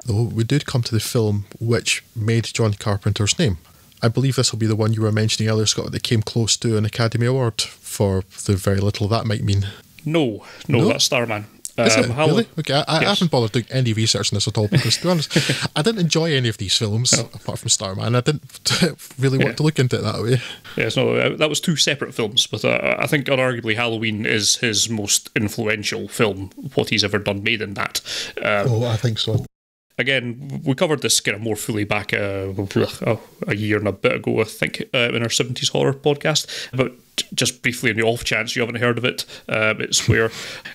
though, we did come to the film which made John Carpenter's name. I believe this will be the one you were mentioning earlier, Scott, that came close to an Academy Award for the very little that might mean. No, that's Starman. Is it? Really? Okay, I Yes. haven't bothered doing any research on this at all because, to be honest, I didn't enjoy any of these films apart from Starman. I didn't really want to look into it that way. Yes, no, that was two separate films, but I think unarguably Halloween is his most influential film, what he's ever done made in that. I think so. Again, we covered this kind of more fully back a year and a bit ago, I think, in our 70s horror podcast. But just briefly, in the off chance you haven't heard of it, it's where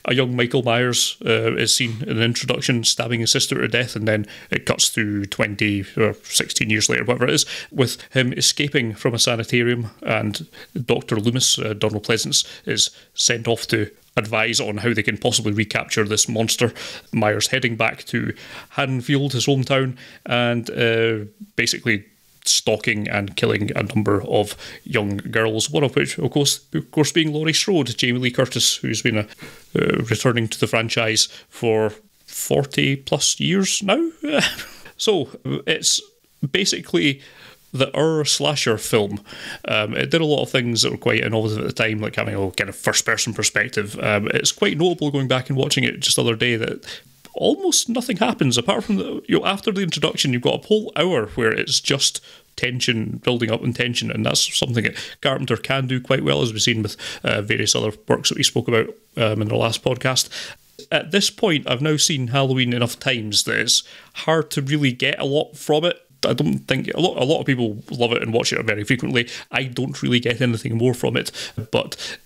a young Michael Myers is seen in an introduction stabbing his sister to death, and then it cuts to 20 or 16 years later, whatever it is, with him escaping from a sanitarium, and Dr. Loomis, Donald Pleasance, is sent off to advise on how they can possibly recapture this monster. Myers heading back to Haddonfield, his hometown, and basically stalking and killing a number of young girls, one of which, of course being Laurie Strode, Jamie Lee Curtis, who's been returning to the franchise for 40 plus years now. So it's basically the slasher film. It did a lot of things that were quite innovative at the time, like having a kind of first-person perspective. It's quite notable going back and watching it just the other day that almost nothing happens apart from after the introduction. You've got a whole hour where it's just tension, building up in tension, and that's something that Carpenter can do quite well, as we've seen with various other works that we spoke about in the last podcast. At this point, I've now seen Halloween enough times that it's hard to really get a lot from it. I don't think a lot of people love it and watch it very frequently. I don't really get anything more from it, but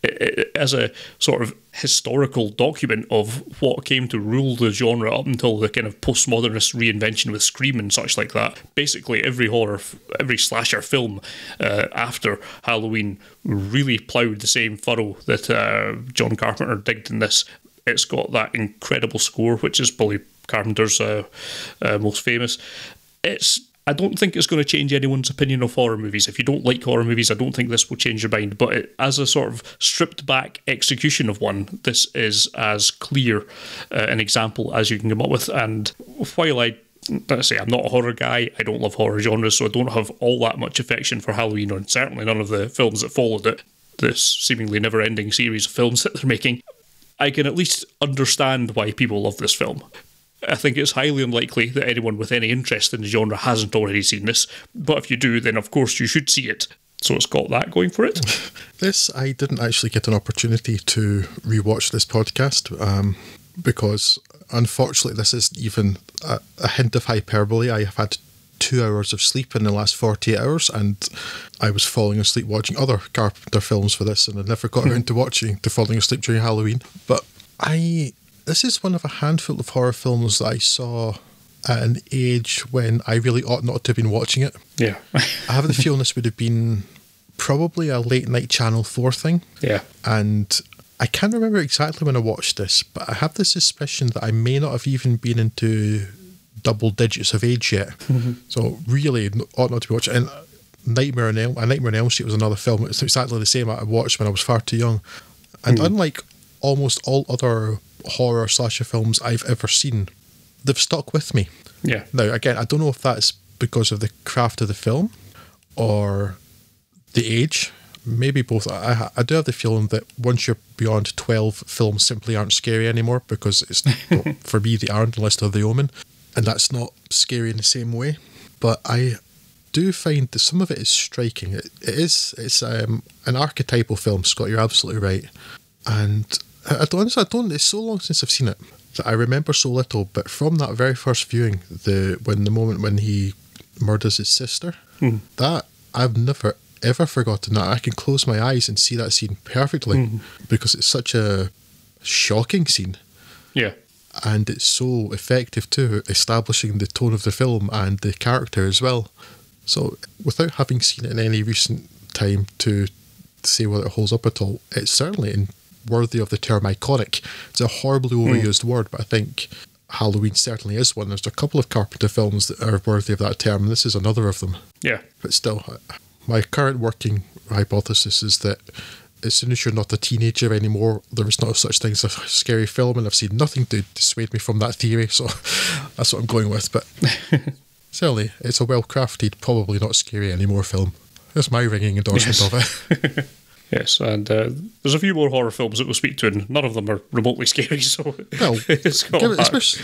as a sort of historical document of what came to rule the genre up until the kind of postmodernist reinvention with Scream and such like that, basically every slasher film after Halloween really ploughed the same furrow that John Carpenter digged in this. It's got that incredible score, which is probably Carpenter's most famous. I don't think it's going to change anyone's opinion of horror movies. If you don't like horror movies, I don't think this will change your mind. But as a sort of stripped back execution of one, this is as clear an example as you can come up with. And while let's say I'm not a horror guy, I don't love horror genres, so I don't have all that much affection for Halloween, or certainly none of the films that followed it, this seemingly never-ending series of films that they're making. I can at least understand why people love this film. I think it's highly unlikely that anyone with any interest in the genre hasn't already seen this, but if you do, then of course you should see it. So it's got that going for it. I didn't actually get an opportunity to rewatch this podcast because unfortunately this is even a hint of hyperbole. I have had 2 hours of sleep in the last 48 hours, and I was falling asleep watching other Carpenter films for this, and I never got around to falling asleep during Halloween. But this is one of a handful of horror films that I saw at an age when I really ought not to have been watching it. Yeah. I have the feeling this would have been probably a late night Channel 4 thing. Yeah. And I can't remember exactly when I watched this, but I have the suspicion that I may not have even been into double digits of age yet. Mm-hmm. So really ought not to be watching it. And Nightmare on Elm Street was another film. It's exactly the same I watched when I was far too young. And unlike almost all other horror slasher films I've ever seen, they've stuck with me. Yeah. Now, again, I don't know if that's because of the craft of the film or the age. Maybe both. I do have the feeling that once you're beyond 12, films simply aren't scary anymore because it's for me they aren't unless they're The Omen, and that's not scary in the same way. But I do find that some of it is striking. It's an archetypal film, Scott. You're absolutely right, and I don't. It's so long since I've seen it that I remember so little. But from that very first viewing, the moment when he murders his sister, that I've never ever forgotten that. I can close my eyes and see that scene perfectly because it's such a shocking scene. Yeah. And it's so effective too, establishing the tone of the film and the character as well. So without having seen it in any recent time to say whether it holds up at all, it's certainly worthy of the term iconic. It's a horribly overused word, but I think Halloween certainly is one. There's a couple of Carpenter films that are worthy of that term, and this is another of them. Yeah. But still, my current working hypothesis is that as soon as you're not a teenager anymore, there is no such thing as a scary film, and I've seen nothing to dissuade me from that theory, so that's what I'm going with. But certainly, it's a well-crafted, probably not scary anymore film. That's my ringing endorsement of it. Yes, and there's a few more horror films that we'll speak to, and none of them are remotely scary, so Well, it's got that.